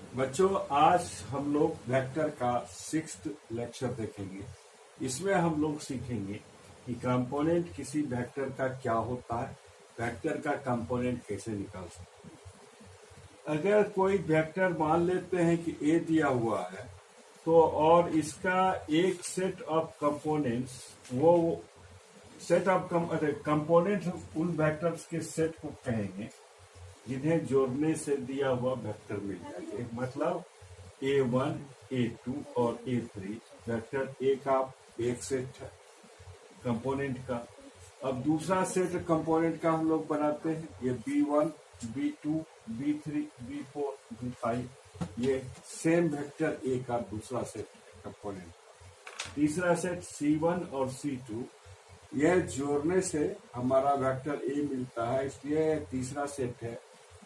बच्चों, आज हम लोग वेक्टर का 6th लेक्चर देखेंगे। इसमें हम लोग सीखेंगे कि कंपोनेंट किसी वेक्टर का क्या होता है, वेक्टर का कंपोनेंट कैसे निकाल सकते हैं। अगर कोई वेक्टर मान लेते हैं कि ए दिया हुआ है तो और इसका एक सेट ऑफ कंपोनेंट्स, वो सेट ऑफ कंपोनेंट्स उन वेक्टर्स के सेट को कहेंगे जिन्हें जोड़ने से दिया हुआ वेक्टर मिल जाएगा। मतलब A1, A2 और A3 वेक्टर ए का एक सेट है कंपोनेंट का। अब दूसरा सेट कंपोनेंट का हम लोग बनाते हैं, ये B1, B2, B3, B4, B5, ये सेम वेक्टर ए का दूसरा सेट कंपोनेंट। तीसरा सेट C1 और C2, यह जोड़ने से हमारा वेक्टर ए मिलता है, इसलिए तीसरा सेट है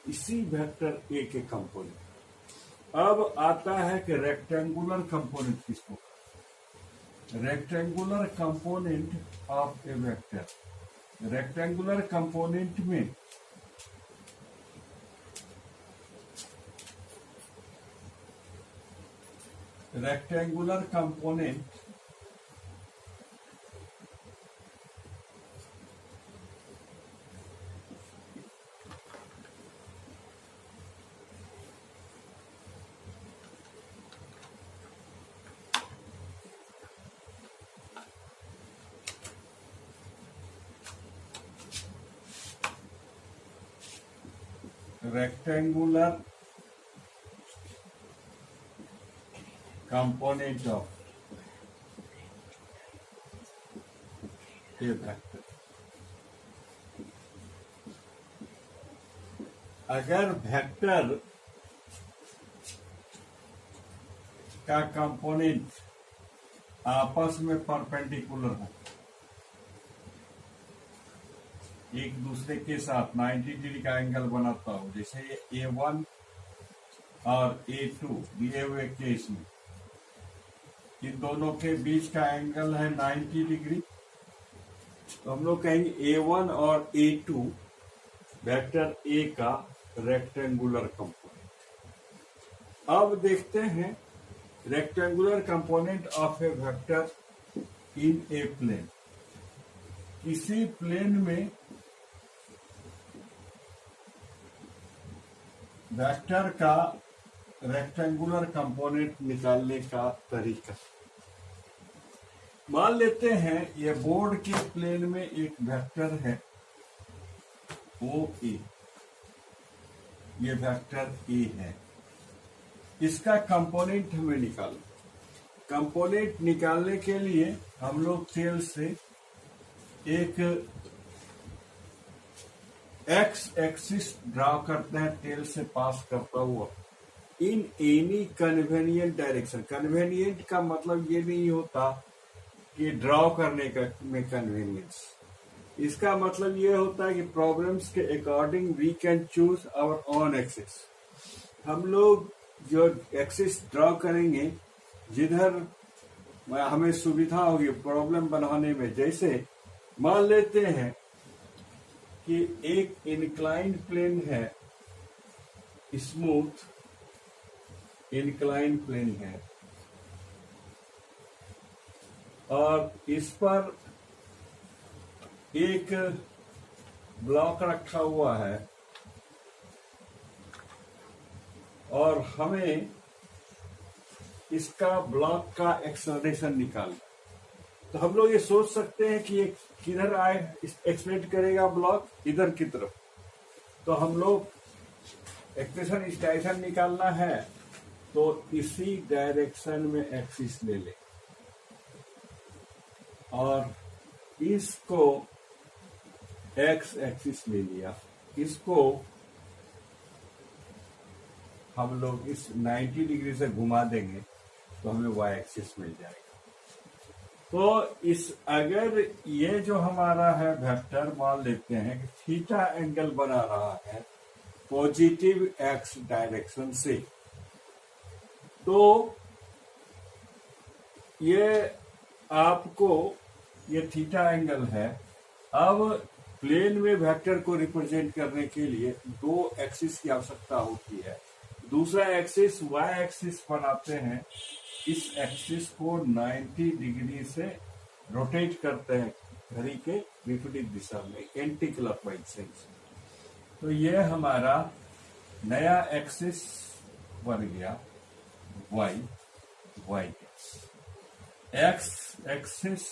इसी वेक्टर ए के कंपोनेंट। अब आता है कि रेक्टेंगुलर कंपोनेंट किसको, rectangular component of a vector. Rectangular component में rectangular component rectangular component of a vector। अगर वेक्टर का कंपोनेंट आपस में परपेंडिकुलर हो, एक दूसरे के साथ 90 डिग्री का एंगल बनाता हो, जैसे ये A1 और A2 दिए हुए केस में इन दोनों के बीच का एंगल है 90 डिग्री, तो हम लोग कहेंगे A1 और A2 वेक्टर ए का रेक्टेंगुलर कंपोनेंट। अब देखते हैं rectangular component of a vector in a plane. किसी प्लेन में वेक्टर का रेक्टेंगुलर कंपोनेंट निकालने का तरीका। मान लेते हैं ये बोर्ड के प्लेन में एक वेक्टर है OA, ये वेक्टर ए है, इसका कंपोनेंट हमें निकालना। कंपोनेंट निकालने के लिए हम लोग टेल से एक एक्स एक्सिस ड्रा करते हैं, टेल से पास करता हुआ in any convenient direction. Convenient का मतलब ये नहीं होता कि ड्रॉ करने का में कन्वेनियंस, इसका मतलब ये होता है कि प्रॉब्लम्स के according we can choose our own axis. हम लोग जो एक्सिस ड्रॉ करेंगे जिधर हमें सुविधा होगी प्रॉब्लम बनाने में। जैसे मान लेते हैं कि एक इंक्लाइंड प्लेन है, स्मूथ इंक्लाइंड प्लेन है, और इस पर एक ब्लॉक रखा हुआ है और हमें इसका ब्लॉक का एक्सेलरेशन निकालना। तो हम लोग ये सोच सकते हैं कि ये किधर आए, एक्सलेट करेगा ब्लॉक इधर की तरफ, तो हम लोग एक्सेलरेशन इस डायरेक्शन निकालना है तो इसी डायरेक्शन में एक्सिस ले ले और इसको एक्स एक्सिस ले लिया, इसको हम लोग इस 90 डिग्री से घुमा देंगे तो हमें वाई एक्सिस मिल जाएगा। तो इस अगर ये जो हमारा है वेक्टर, मान लेते हैं कि थीटा एंगल बना रहा है पॉजिटिव एक्स डायरेक्शन से, तो ये आपको ये थीटा एंगल है। अब प्लेन में वेक्टर को रिप्रेजेंट करने के लिए दो एक्सिस की आवश्यकता होती है। दूसरा एक्सिस वाई एक्सिस बनाते हैं, इस एक्सिस को 90 डिग्री से रोटेट करते हैं घड़ी के विपरीत दिशा में, एंटी क्लॉकवाइज सेंस। तो ये हमारा नया एक्सिस बन गया Y Y X axis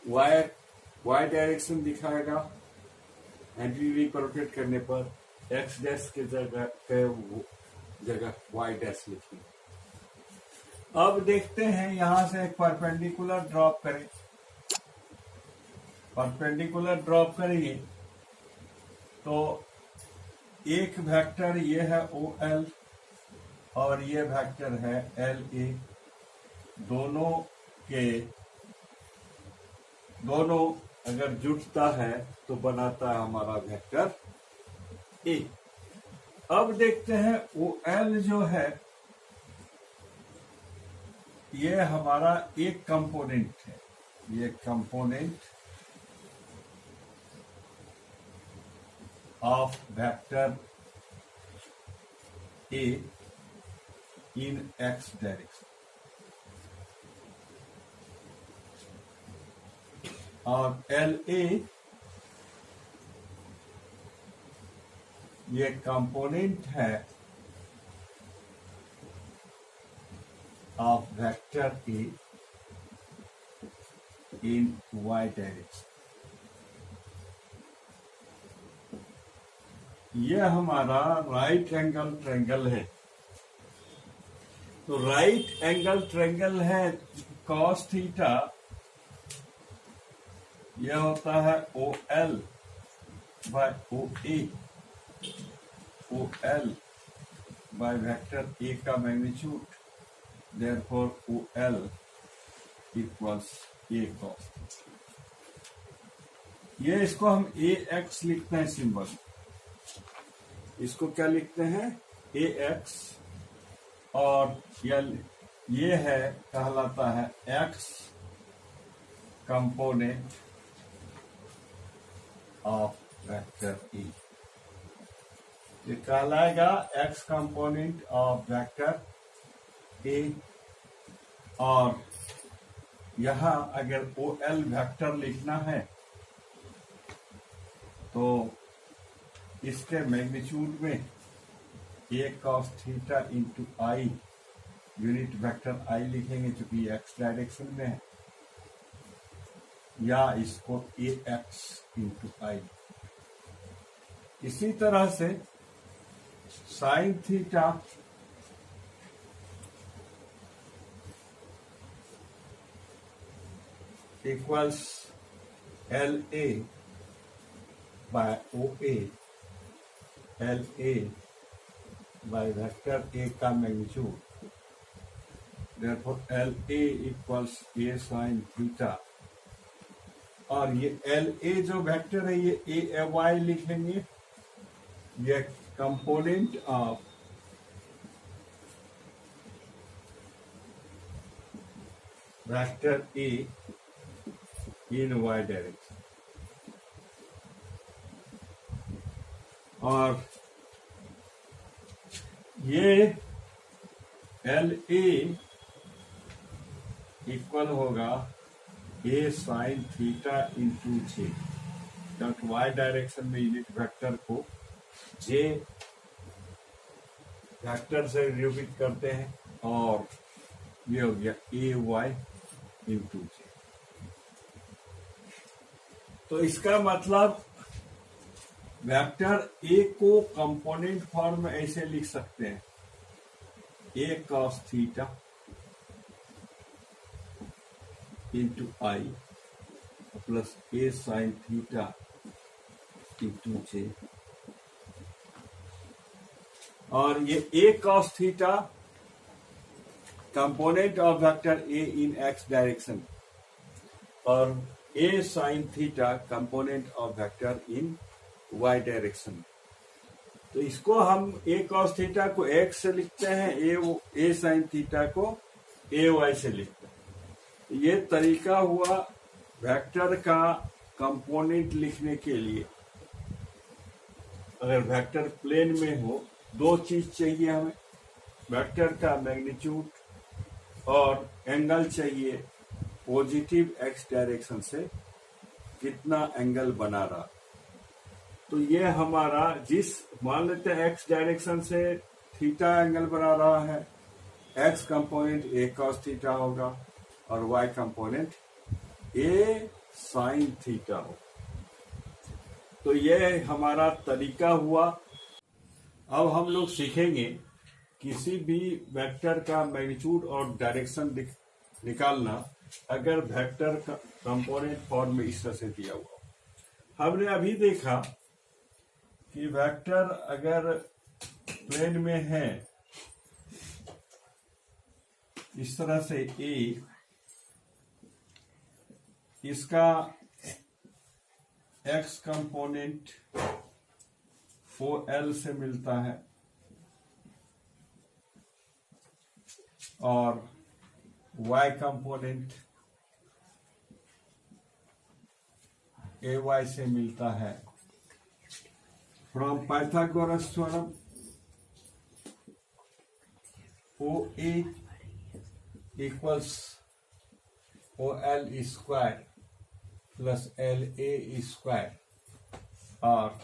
Y Y direction दिखाएगा, एंटी डिग्री पर रोटेट करने पर एक्स डैश के जगह वाई डैश लिखेंगे। अब देखते हैं यहां से एक परपेंडिकुलर ड्रॉप करें। परपेंडिकुलर ड्रॉप करेंगे तो एक वेक्टर ये है ओ एल और ये वेक्टर है एल ए, दोनों अगर जुटता है तो बनाता है हमारा वेक्टर ए। अब देखते हैं ओ एल जो है ये हमारा एक कंपोनेंट है, ये component of vector A in X direction, और एल ए ये कंपोनेंट है of vector A in Y direction. ये हमारा राइट एंगल ट्रायंगल है। तो राइट एंगल ट्रायंगल है कॉस थीटा, यह होता है O L by O A, O L by vector A का magnitude, therefore O L equals A cos. ये इसको हम ए एक्स लिखते हैं सिंबल, इसको क्या लिखते हैं ए एक्स, और ये है कहलाता है एक्स कंपोनेंट ऑफ वेक्टर ए। ये कहलाएगा एक्स कंपोनेंट ऑफ वेक्टर ए, और यहां अगर ओ एल वेक्टर लिखना है तो इसके मैग्नीट्यूड में ए कॉस थीटा इंटू आई, यूनिट वेक्टर आई लिखेंगे क्योंकि एक्स डायरेक्शन में है, या इसको ए एक्स इंटू आई। इसी तरह से sine theta equals L A by O A, L A by vector A का magnitude, therefore L A equals A sine theta. और ये एल ए जो वेक्टर है ये ए वाई लिखेंगे, ये component of vector A in Y direction. और ये एल ए इक्वल होगा A sine theta into J, क्योंकि वाई डायरेक्शन में यूनिट वेक्टर को जे वेक्टर से निरूपित करते हैं, और ये हो गया ए वाई इंटू जे। तो इसका मतलब वेक्टर ए को कंपोनेंट फॉर्म में ऐसे लिख सकते हैं, A cos theta into i plus A sine theta into j, और ये A cos theta component of vector A in X direction, और A sine theta component of vector in Y direction. तो इसको हम ए कॉस थीटा को X से लिखते हैं, ए साइन थीटा को ए वाई से लिखते हैं। ये तरीका हुआ वेक्टर का कंपोनेंट लिखने के लिए। अगर वेक्टर प्लेन में हो दो चीज चाहिए हमें, वेक्टर का मैग्नीट्यूड और एंगल चाहिए पॉजिटिव एक्स डायरेक्शन से कितना एंगल बना रहा। तो ये हमारा मान लेते हैं एक्स डायरेक्शन से थीटा एंगल बना रहा है, X component A cos theta होगा और Y component A sine theta हो। तो ये हमारा तरीका हुआ। अब हम लोग सीखेंगे किसी भी वेक्टर का मैग्नीट्यूड और डायरेक्शन निकालना अगर वेक्टर का कंपोनेंट फॉर्म में इस तरह से दिया हुआ। हमने अभी देखा कि वेक्टर अगर प्लेन में है इस तरह से ए, इसका एक्स कंपोनेंट OL से मिलता है और y कंपोनेंट AY से मिलता है। From Pythagoras theorem OA equals OL square plus LA square और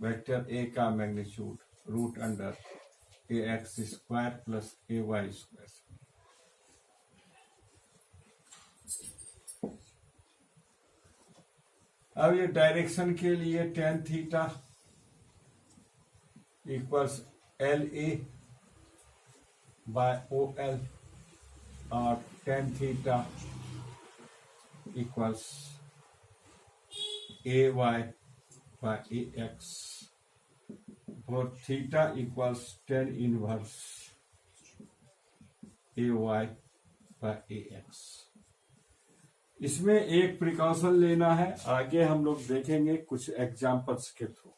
वेक्टर ए का magnitude root under AX square plus AY square. अब ये डायरेक्शन के लिए tan theta equals LA by OL और tan theta equals AY by AX for theta equals tan inverse AY by AX। इसमें एक precaution लेना है, आगे हम लोग देखेंगे कुछ एग्जाम्पल्स के थ्रू।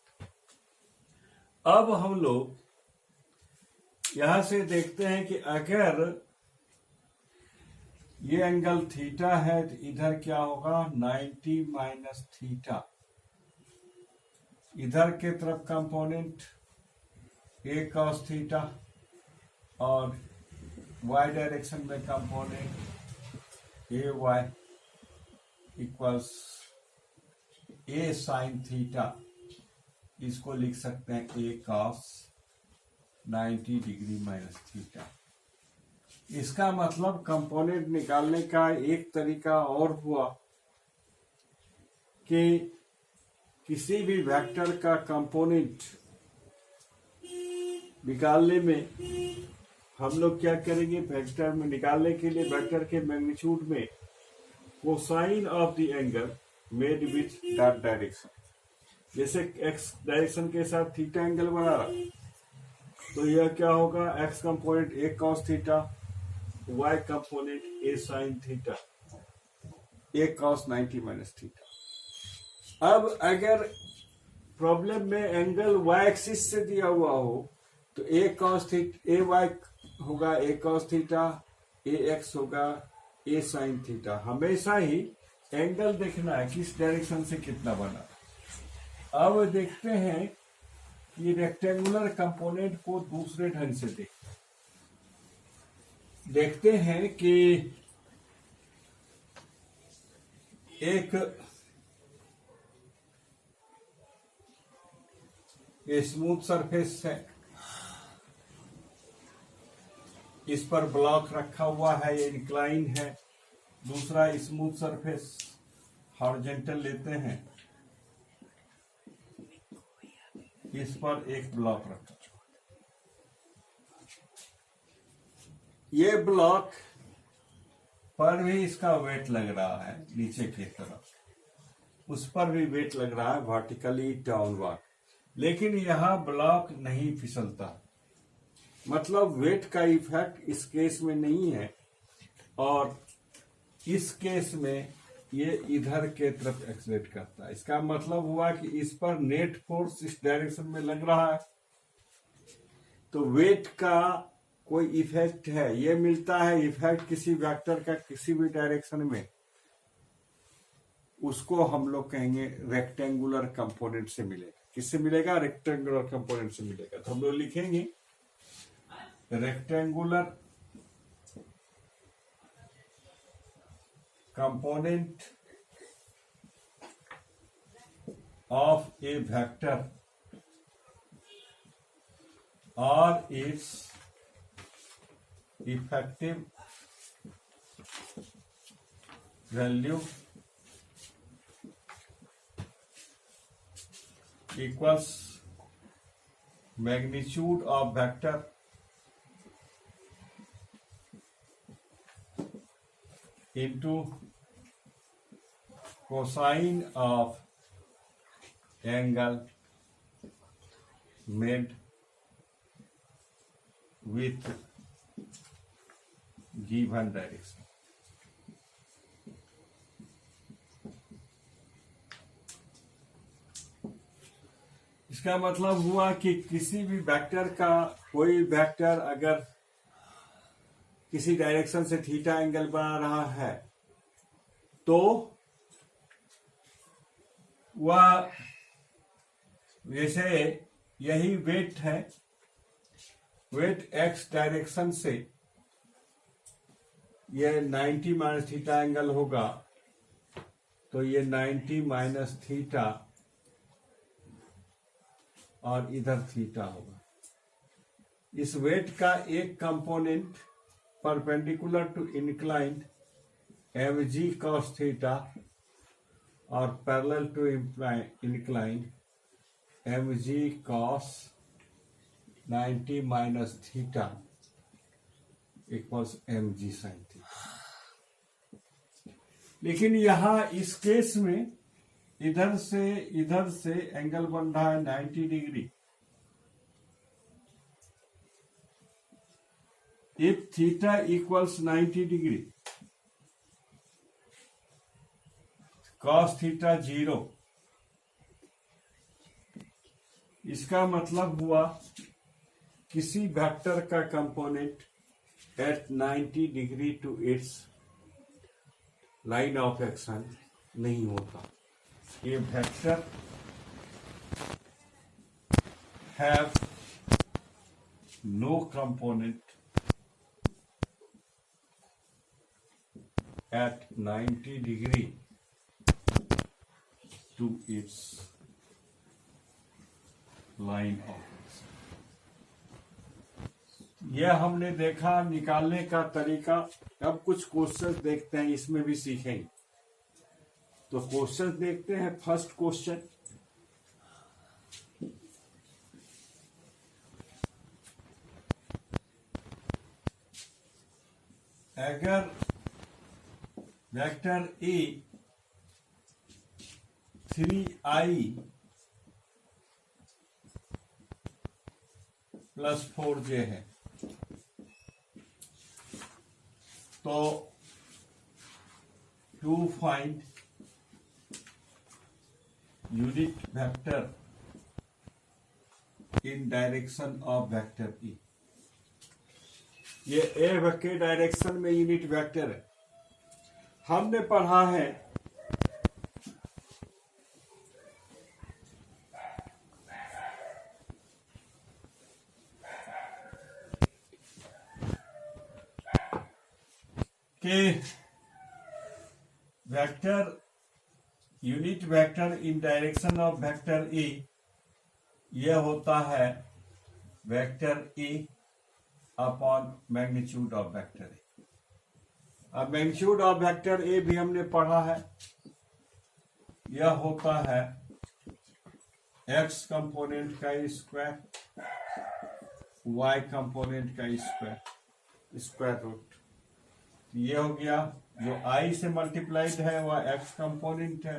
अब हम लोग यहां से देखते हैं कि अगर ये एंगल थीटा है तो इधर क्या होगा 90 माइनस थीटा। इधर के तरफ कंपोनेंट ए कॉस थीटा और वाई डायरेक्शन में component A Y equals A sine theta. इसको लिख सकते हैं A cos 90 degree minus theta. इसका मतलब कंपोनेंट निकालने का एक तरीका और हुआ कि किसी भी वेक्टर का कंपोनेंट निकालने में हम लोग क्या करेंगे, वेक्टर में निकालने के लिए वेक्टर के मैग्नीट्यूड में cosine of the angle made with that direction. जैसे एक्स डायरेक्शन के साथ थीटा एंगल बना रहा तो यह क्या होगा, X component A cos theta, Y component A sine theta, A cos 90 minus theta. अब अगर प्रॉब्लम में एंगल वाई एक्सिस से दिया हुआ हो तो ए कॉस थीटा, ए वाई होगा ए कॉस थीटा, ए एक्स होगा ए साइन थीटा। हमेशा ही एंगल देखना है किस डायरेक्शन से कितना बना। अब देखते हैं कि रेक्टेंगुलर कंपोनेंट को दूसरे ढंग से देखते हैं कि एक स्मूथ सरफेस है, इस पर ब्लॉक रखा हुआ है, ये इंक्लाइन है। दूसरा स्मूथ सरफेस हॉरिजॉन्टल लेते हैं, इस पर एक ब्लॉक रखा। ये ब्लॉक पर भी इसका वेट लग रहा है नीचे की तरफ, उस पर भी वेट लग रहा है वर्टिकली डाउनवर्ड, लेकिन यहां ब्लॉक नहीं फिसलता। मतलब वेट का इफेक्ट इस केस में नहीं है और इस केस में ये इधर के तरफ एक्सलेट करता है। इसका मतलब हुआ कि इस पर नेट फोर्स इस डायरेक्शन में लग रहा है, तो वेट का कोई इफेक्ट है, ये मिलता है इफेक्ट किसी वेक्टर का किसी भी डायरेक्शन में, उसको हम लोग कहेंगे रेक्टेंगुलर कंपोनेंट से मिलेगा। किससे मिलेगा? रेक्टेंगुलर कंपोनेंट से मिलेगा। तो हम लोग लिखेंगे rectangular component of a vector और its effective value equals magnitude of vector into cosine of angle made with given direction। इसका मतलब हुआ कि किसी भी वेक्टर का कोई वेक्टर अगर किसी डायरेक्शन से थीटा एंगल बना रहा है तो वह, जैसे यही वेट है, वेट एक्स डायरेक्शन से ये 90 माइनस थीटा एंगल होगा, तो ये 90 माइनस थीटा और इधर थीटा होगा। इस वेट का एक component perpendicular to inclined mg cos theta और parallel to inclined mg cos 90 minus theta equals mg sin theta. लेकिन यहां इस केस में इधर से एंगल बन रहा है 90 degree. If theta equals 90 degree, cos theta 0, इसका मतलब हुआ किसी वेक्टर का component at 90 degree to its line of action नहीं होता। ये vector have no component at 90 degree to its line of action। यह हमने देखा निकालने का तरीका। अब कुछ क्वेश्चन देखते हैं, इसमें भी सीखेंगे। तो क्वेश्चन देखते हैं। फर्स्ट क्वेश्चन, अगर vector A 3i plus 4j है तो to find unit vector in direction of vector E. ये ए के डायरेक्शन में यूनिट वेक्टर है। हमने पढ़ा है कि vector unit vector in direction of vector ए यह होता है vector A upon magnitude of vector ए। अब मैग्नीट्यूड ऑफ वेक्टर ए भी हमने पढ़ा है, यह होता है एक्स कंपोनेंट का स्क्वायर, वाई कंपोनेंट का स्क्वायर, स्क्वायर रूट। ये हो गया। जो आई से मल्टीप्लाइड है वह एक्स कंपोनेंट है,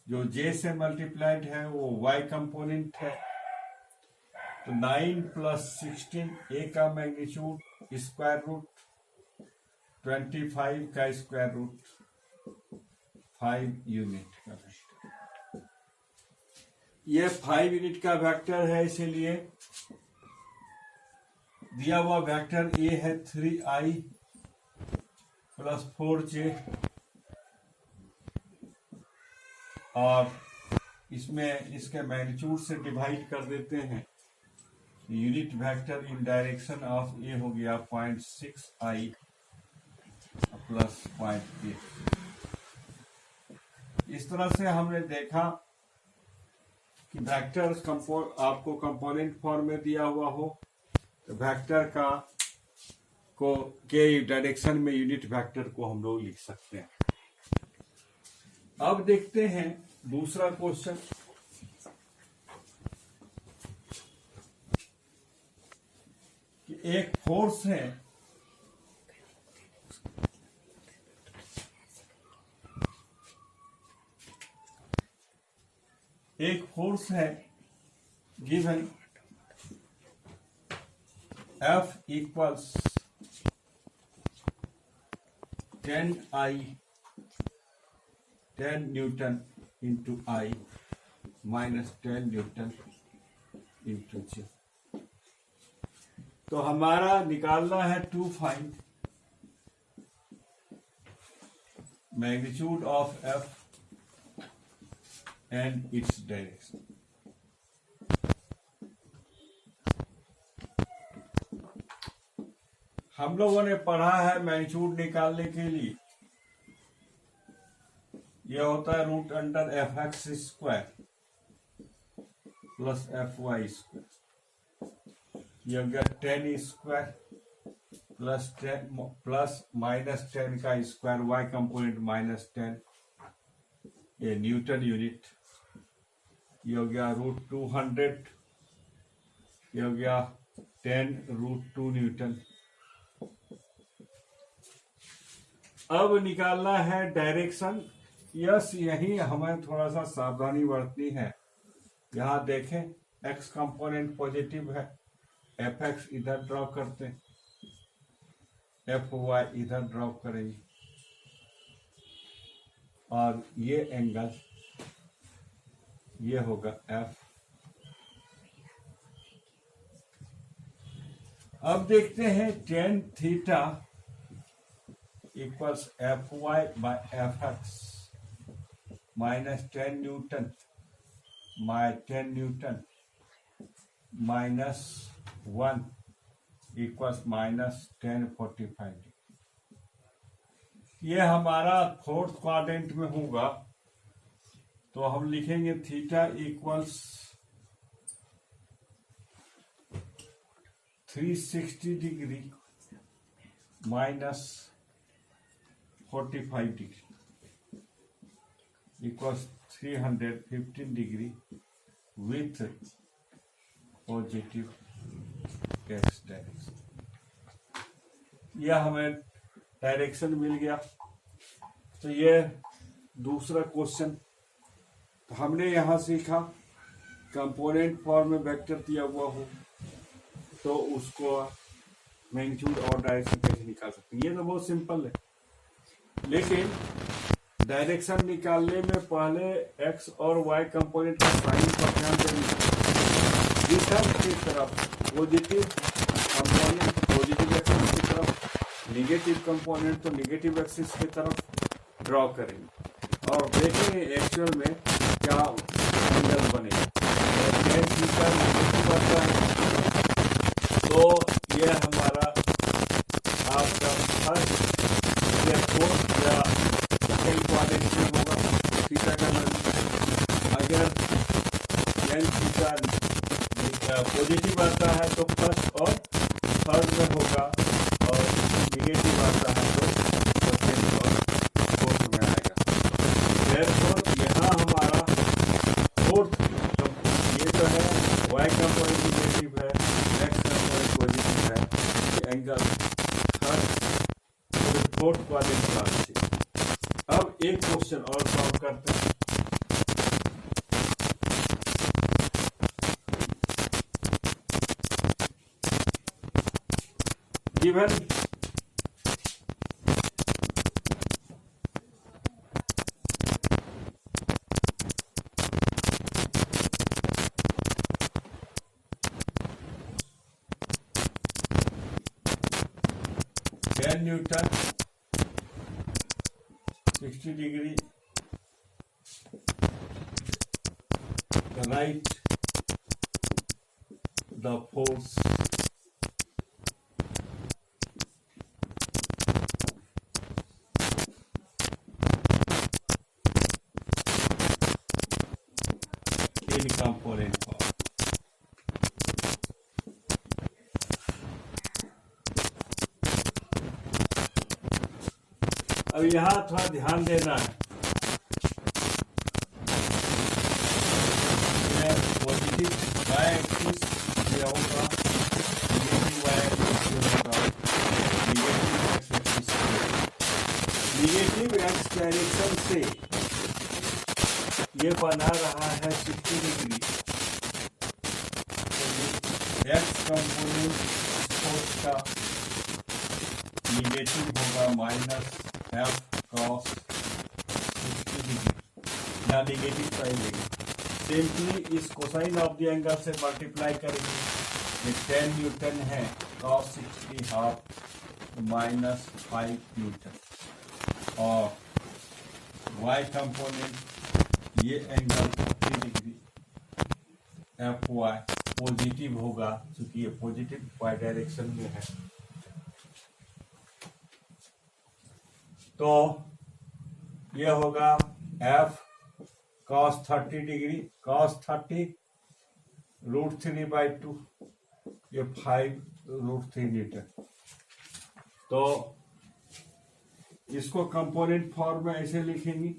जो जे से मल्टीप्लाइड है वो वाई कंपोनेंट है। तो 9 प्लस 16 ए का मैग्नीट्यूड स्क्वायर रूट 25 का स्क्वायर रूट 5 यूनिट का वेक्टर। ये 5 यूनिट का वेक्टर है, इसीलिए दिया हुआ वेक्टर ए है 3i प्लस 4j और इसमें इसके मैग्नीट्यूड से डिवाइड कर देते हैं। Unit vector in direction of A हो गया 0.6i प्लस 0.8। इस तरह से हमने देखा कि वेक्टर आपको कंपोनेंट फॉर्म में दिया हुआ हो तो वेक्टर के डायरेक्शन में यूनिट वेक्टर को हम लोग लिख सकते हैं। अब देखते हैं दूसरा क्वेश्चन। कि एक फोर्स है, given F equals 10 newton into I minus 10 newton into J। तो हमारा निकालना है to find magnitude of F and its direction. हम लोगों ने पढ़ा है मैग्नीट्यूड निकालने के लिए यह होता है root under fx square plus fy square, यह हो गया 10 स्क्वायर प्लस माइनस 10 का स्क्वायर, y कंपोनेंट माइनस 10, ये न्यूटन यूनिट, ये हो गया रूट 200, ये हो गया 10 रूट 2 न्यूटन। अब निकालना है डायरेक्शन। यस, यही हमें थोड़ा सा सावधानी बरतनी है। यहां देखें x कंपोनेंट पॉजिटिव है, fx इधर ड्रॉ करते हैं, fy इधर ड्रॉ करेंगे और ये एंगल ये होगा f। अब देखते हैं tan theta equals fy by fx minus 10 newton by 10 newton minus 1 equals minus 1045। ये हमारा फोर्थ क्वाड्रेंट में होगा, तो हम लिखेंगे theta equals 360 degree minus 45 degree equals 315 degree with positive x direction. यह हमें डायरेक्शन मिल गया। तो ये दूसरा क्वेश्चन। तो हमने यहां सीखा कंपोनेंट फॉर्म में वेक्टर दिया हुआ हो तो उसको मैग्नीट्यूड और डायरेक्शन कैसे निकाल सकते हैं। ये तो बहुत सिंपल है, लेकिन डायरेक्शन निकालने में पहले एक्स और वाई कंपोनेंट का साइन पर ध्यान देंगे। दिशा की तरफ पॉजिटिव कंपोनेंट पॉजिटिव एक्सिस की तरफ, निगेटिव कंपोनेंट तो निगेटिव एक्सिस की तरफ ड्रॉ करेंगे और देखेंगे एक्चुअल में क्या एंगल बनेगा। तो ये हमारा आपका फर्स्ट फोर्थ या सेकंड क्वाड्रेंट में होगा थीटा का वैल्यू। अगर tan थीटा पॉजिटिव आता है तो फर्स्ट और थर्ड में होगा और निगेटिव आता है तो सेकंड और फोर्थ में आएगा। therefore यहाँ हमारा फोर्थ ये तो है y कंपोनेंट निगेटिव है, x कंपोनेंट पॉजिटिव है, ये एंगल थर्ड फोर्थ क्वाड्रेंट का है। अब एक क्वेश्चन और सॉल्व करते हैं। Given tan Newton 60 degree write the force in component form. अब यहां थोड़ा ध्यान देना है, पॉजिटिव वाई एक्सिस दिया होगा, नेगेटिव वाई एक्सिस होगा, negative X axis, negative X direction से ये बना रहा है 60 डिग्री। एक्स कंपोनेंट फोर्स का नेगेटिव होगा माइनस एफ कॉस 60 डिग्री, या नेगेटिव साइन लेंगे। सिंपली इस कोसाइन ऑफ द एंगल से मल्टीप्लाई करेंगे। ये 10 न्यूटन है, कॉस 60 हाफ माइनस 5 न्यूटन, और वाई कंपोनेंट ये angle 30 degree, F Y positive होगा क्योंकि ये पॉजिटिव वाई डायरेक्शन में है। तो ये होगा एफ कॉस 30 डिग्री, कॉस 30 √3/2, ये 5√3 न्यूटन। तो इसको कंपोनेंट फॉर्म में ऐसे लिखेंगे,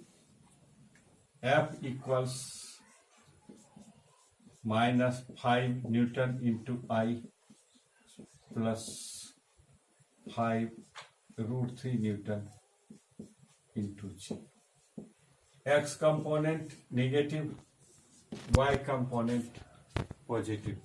F equals -5 newton into i plus 5√3 newton into j. X component negative, Y component positive.